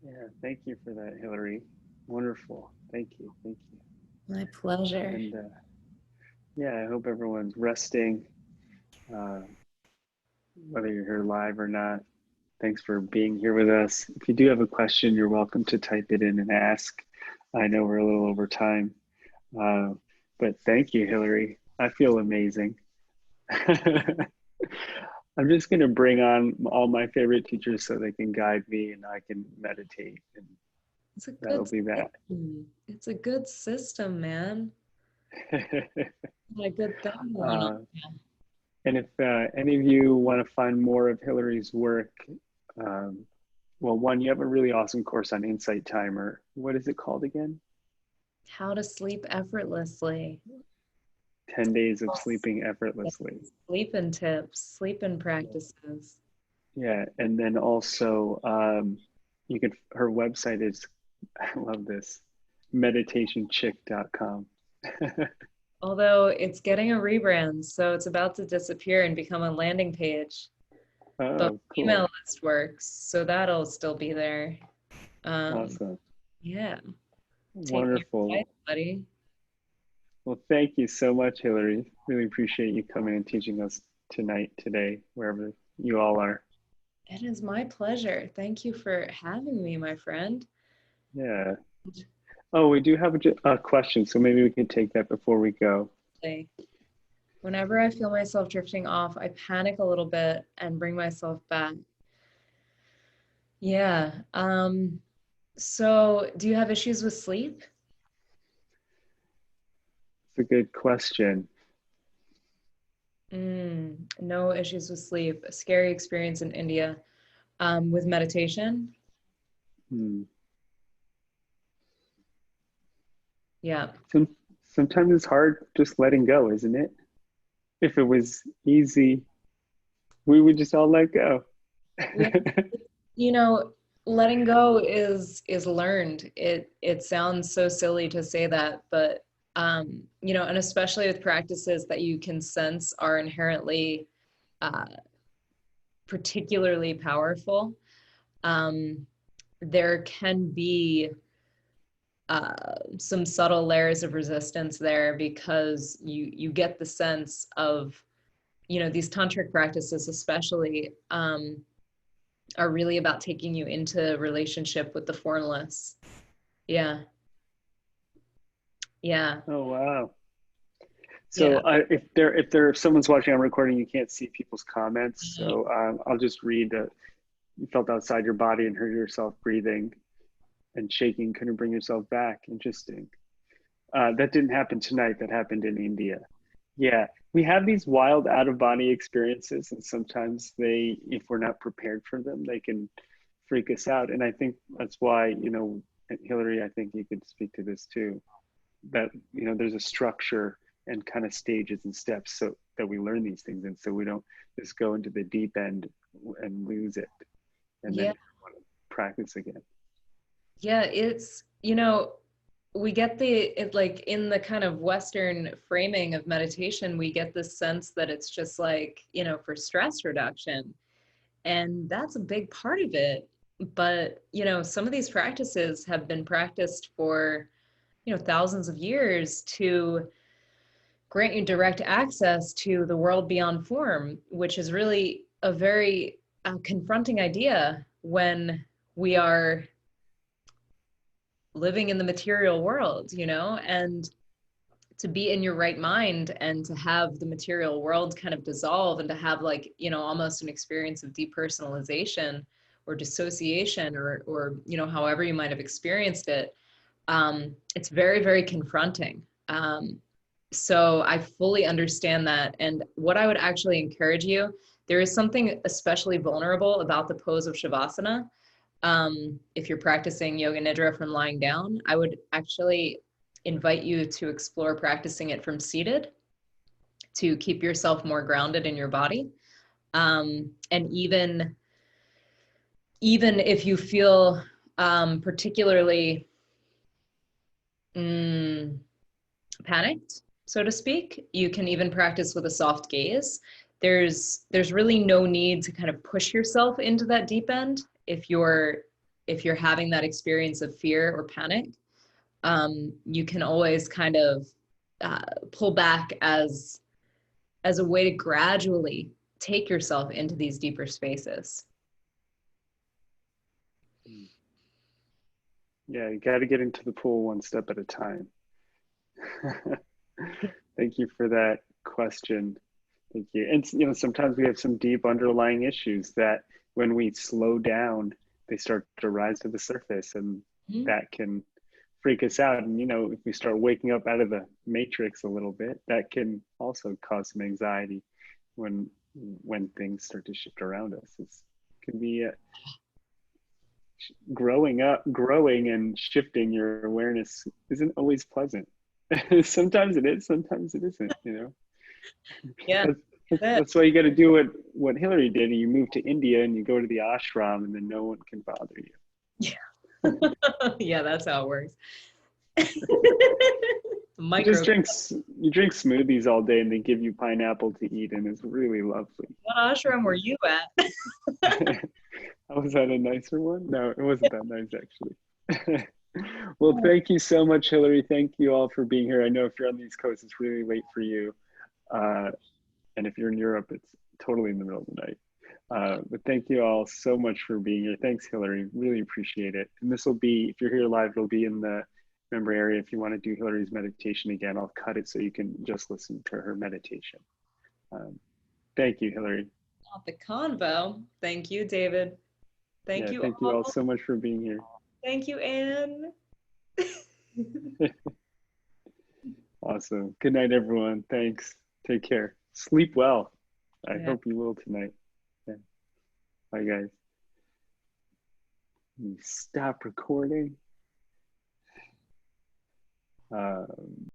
Yeah, thank you for that, Hilary. Wonderful. Thank you. Thank you. My pleasure. And yeah, I hope everyone's resting, uh, whether you're here live or not. Thanks for being here with us. If you do have a question, you're welcome to type it in and ask. I know we're a little over time, uh, but thank you, Hilary. I feel amazing. I'm just going to bring on all my favorite teachers so they can guide me and I can meditate, and It's a that'll good be that. system. It's a good system, man. A good thing going on. uh, and if any of you want to find more of Hilary's work, um, well, one, you have a really awesome course on Insight Timer. What is it called again? How to sleep effortlessly. 10 Days of Sleeping Effortlessly. Sleeping tips, sleeping practices. Yeah, and then also you could, her website is, I love this, meditationchick.com. Although it's getting a rebrand, so it's about to disappear and become a landing page. But Oh, email cool. list works, so that'll still be there. Um, Awesome. yeah, taking your advice, Wonderful. buddy. Well, thank you so much, Hilary. Really appreciate you coming and teaching us tonight, today, wherever you all are. It is my pleasure. Thank you for having me, my friend. Yeah. Oh, we do have a question, so maybe we can take that before we go. Like, whenever I feel myself drifting off, I panic a little bit and bring myself back. Yeah. So do you have issues with sleep? It's a good question. No issues with sleep. A scary experience in India. With meditation? Hmm. Yeah. Some, Sometimes it's hard just letting go, isn't it? If it was easy, we would just all let go. Yeah. You know, letting go is learned. It sounds so silly to say that, but and especially with practices that you can sense are inherently uh, particularly powerful, um, there can be some subtle layers of resistance there because you get the sense of these tantric practices especially are really about taking you into relationship with the formless. Yeah, yeah, Oh, wow. yeah. So if someone's watching on recording, you can't see people's comments. So I'll just read that you felt outside your body and heard yourself breathing and shaking, couldn't bring yourself back. Interesting. That didn't happen tonight. That happened in India. Yeah, we have these wild out of body experiences, and sometimes if we're not prepared for them, they can freak us out. And I think that's why, Hilary, I think you could speak to this too, that, there's a structure and kind of stages and steps so that we learn these things. And so we don't just go into the deep end and lose it and then Yeah, want to practice again. yeah, it's we get like in the kind of Western framing of meditation, we get this sense that it's just like, for stress reduction. And that's a big part of it. But, some of these practices have been practiced for, thousands of years to grant you direct access to the world beyond form, which is really a very confronting idea when we are living in the material world, and to be in your right mind and to have the material world kind of dissolve and to have like, almost an experience of depersonalization or dissociation or however you might have experienced it. It's very, very confronting. So I fully understand that. And what I would actually encourage you, there is something especially vulnerable about the pose of Shavasana. If you're practicing Yoga Nidra from lying down, I would actually invite you to explore practicing it from seated to keep yourself more grounded in your body. And even if you feel particularly mm, panicked, so to speak, you can even practice with a soft gaze. There's really no need to kind of push yourself into that deep end if you're if you're having that experience of fear or panic, you can always kind of pull back as a way to gradually take yourself into these deeper spaces. Yeah, you got to get into the pool one step at a time. Thank you for that question. Thank you. And you know, sometimes we have some deep underlying issues that when we slow down, they start to rise to the surface, and Mm-hmm. that can freak us out. And you know, if we start waking up out of the matrix a little bit, that can also cause some anxiety when things start to shift around us. It can be growing and shifting your awareness isn't always pleasant. Sometimes it is, sometimes it isn't, you know. Yeah. That's why you got to do what Hilary did. You move to India and you go to the ashram, and then no one can bother you. Yeah. Yeah, that's how it works. You just you drink smoothies all day, and they give you pineapple to eat, and it's really lovely. What ashram were you at? Was that a nicer one? No, it wasn't that nice actually. Well, thank you so much, Hilary. Thank you all for being here. I know if you're on the East Coast, it's really late for you. And if you're in Europe, it's totally in the middle of the night. But thank you all so much for being here. Thanks, Hilary. Really appreciate it. And this will be, if you're here live, it'll be in the member area. If you want to do Hilary's meditation again, I'll cut it so you can just listen to her meditation. Thank you, Hilary. Not the convo. Thank you, David. Thank you you all so much for being here. Thank you, Anne. Awesome. Good night, everyone. Thanks. Take care. Sleep well. I hope you will tonight. Yeah. Bye, guys. Stop recording.